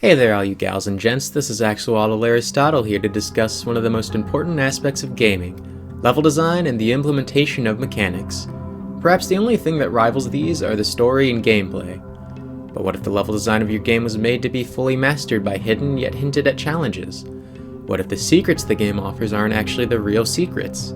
Hey there all you gals and gents, this is Axolotl Aristotle here to discuss one of the most important aspects of gaming, level design and the implementation of mechanics. Perhaps the only thing that rivals these are the story and gameplay. But what if the level design of your game was made to be fully mastered by hidden yet hinted at challenges? What if the secrets the game offers aren't actually the real secrets?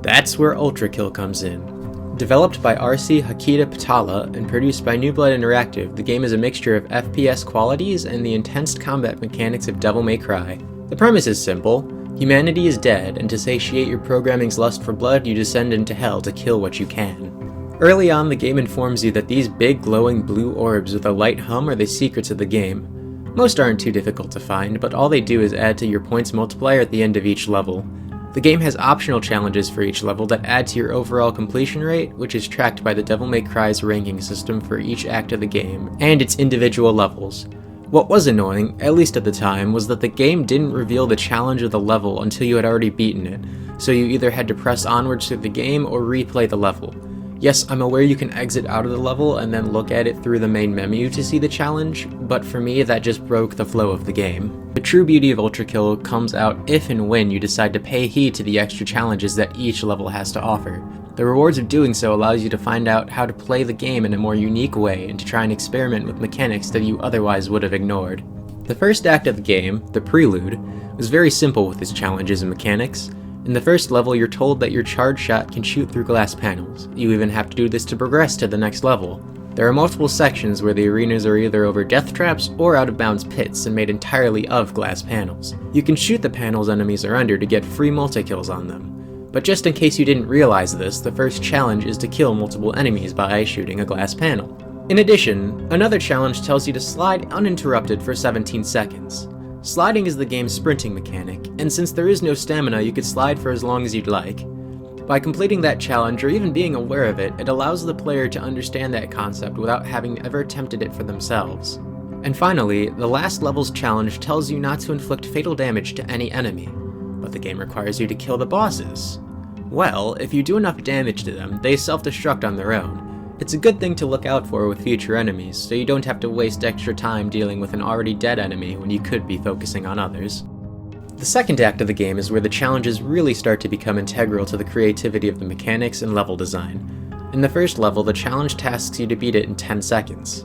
That's where Ultrakill comes in. Developed by RC Hakita Patala and produced by New Blood Interactive, the game is a mixture of FPS qualities and the intense combat mechanics of Devil May Cry. The premise is simple. Humanity is dead, and to satiate your programming's lust for blood, you descend into hell to kill what you can. Early on, the game informs you that these big glowing blue orbs with a light hum are the secrets of the game. Most aren't too difficult to find, but all they do is add to your points multiplier at the end of each level. The game has optional challenges for each level that add to your overall completion rate, which is tracked by the Devil May Cry's ranking system for each act of the game, and its individual levels. What was annoying, at least at the time, was that the game didn't reveal the challenge of the level until you had already beaten it, so you either had to press onwards through the game or replay the level. Yes, I'm aware you can exit out of the level and then look at it through the main menu to see the challenge, but for me that just broke the flow of the game. The true beauty of Ultrakill comes out if and when you decide to pay heed to the extra challenges that each level has to offer. The rewards of doing so allows you to find out how to play the game in a more unique way and to try and experiment with mechanics that you otherwise would have ignored. The first act of the game, the Prelude, was very simple with its challenges and mechanics. In the first level, you're told that your charge shot can shoot through glass panels. You even have to do this to progress to the next level. There are multiple sections where the arenas are either over death traps or out-of-bounds pits and made entirely of glass panels. You can shoot the panels enemies are under to get free multi-kills on them. But just in case you didn't realize this, the first challenge is to kill multiple enemies by shooting a glass panel. In addition, another challenge tells you to slide uninterrupted for 17 seconds. Sliding is the game's sprinting mechanic, and since there is no stamina, you could slide for as long as you'd like. By completing that challenge, or even being aware of it, it allows the player to understand that concept without having ever attempted it for themselves. And finally, the last level's challenge tells you not to inflict fatal damage to any enemy, but the game requires you to kill the bosses. Well, if you do enough damage to them, they self-destruct on their own. It's a good thing to look out for with future enemies, so you don't have to waste extra time dealing with an already dead enemy when you could be focusing on others. The second act of the game is where the challenges really start to become integral to the creativity of the mechanics and level design. In the first level, the challenge tasks you to beat it in 10 seconds.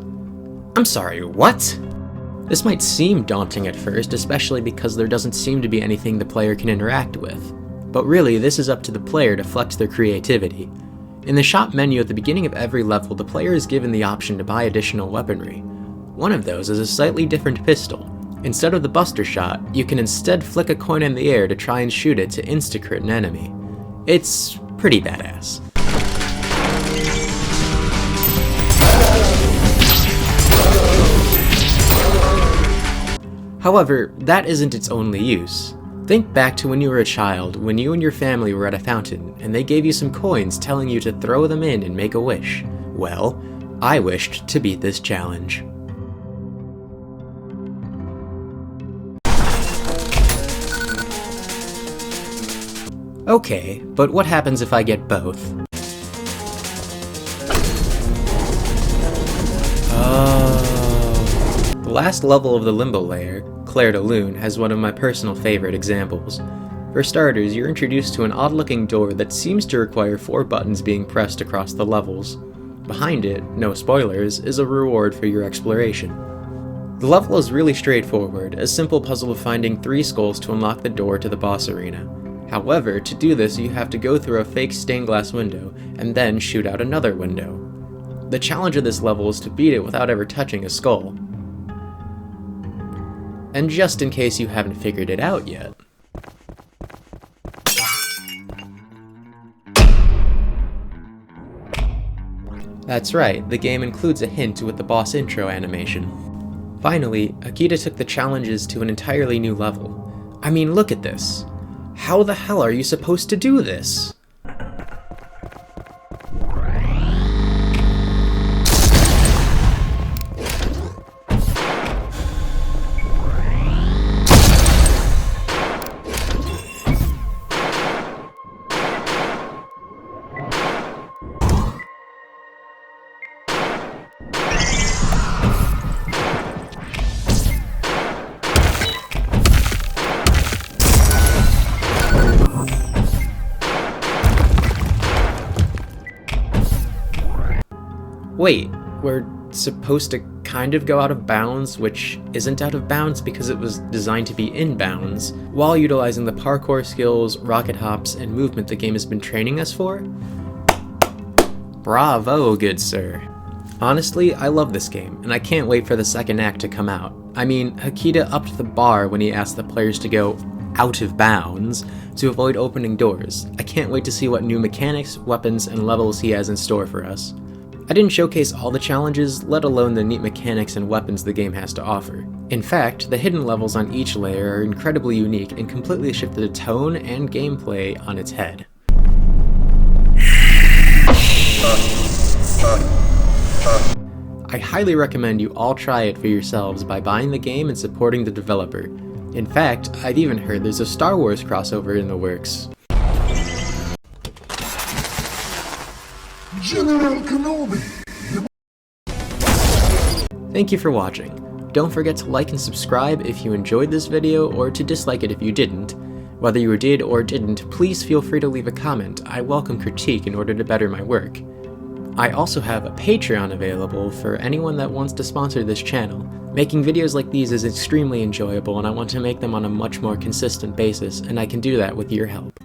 I'm sorry, what? This might seem daunting at first, especially because there doesn't seem to be anything the player can interact with. But really, this is up to the player to flex their creativity. In the shop menu at the beginning of every level, the player is given the option to buy additional weaponry. One of those is a slightly different pistol. Instead of the buster shot, you can instead flick a coin in the air to try and shoot it to insta-crit an enemy. It's pretty badass. However, that isn't its only use. Think back to when you were a child, when you and your family were at a fountain, and they gave you some coins telling you to throw them in and make a wish. Well, I wished to beat this challenge. Okay, but what happens if I get both? Oh. The last level of the Limbo layer, Claire de Lune, has one of my personal favorite examples. For starters, you're introduced to an odd-looking door that seems to require 4 buttons being pressed across the levels. Behind it, no spoilers, is a reward for your exploration. The level is really straightforward, a simple puzzle of finding 3 skulls to unlock the door to the boss arena. However, to do this you have to go through a fake stained glass window, and then shoot out another window. The challenge of this level is to beat it without ever touching a skull. And just in case you haven't figured it out yet. That's right, the game includes a hint with the boss intro animation. Finally, Akita took the challenges to an entirely new level. I mean, look at this. How the hell are you supposed to do this? Wait, we're supposed to kind of go out of bounds, which isn't out of bounds because it was designed to be in bounds, while utilizing the parkour skills, rocket hops, and movement the game has been training us for? Bravo, good sir. Honestly, I love this game, and I can't wait for the second act to come out. I mean, Hakita upped the bar when he asked the players to go out of bounds to avoid opening doors. I can't wait to see what new mechanics, weapons, and levels he has in store for us. I didn't showcase all the challenges, let alone the neat mechanics and weapons the game has to offer. In fact, the hidden levels on each layer are incredibly unique and completely shifted the tone and gameplay on its head. I highly recommend you all try it for yourselves by buying the game and supporting the developer. In fact, I've even heard there's a Star Wars crossover in the works. General Kenobi! Thank you for watching. Don't forget to like and subscribe if you enjoyed this video, or to dislike it if you didn't. Whether you did or didn't, please feel free to leave a comment. I welcome critique in order to better my work. I also have a Patreon available for anyone that wants to sponsor this channel. Making videos like these is extremely enjoyable, and I want to make them on a much more consistent basis, and I can do that with your help.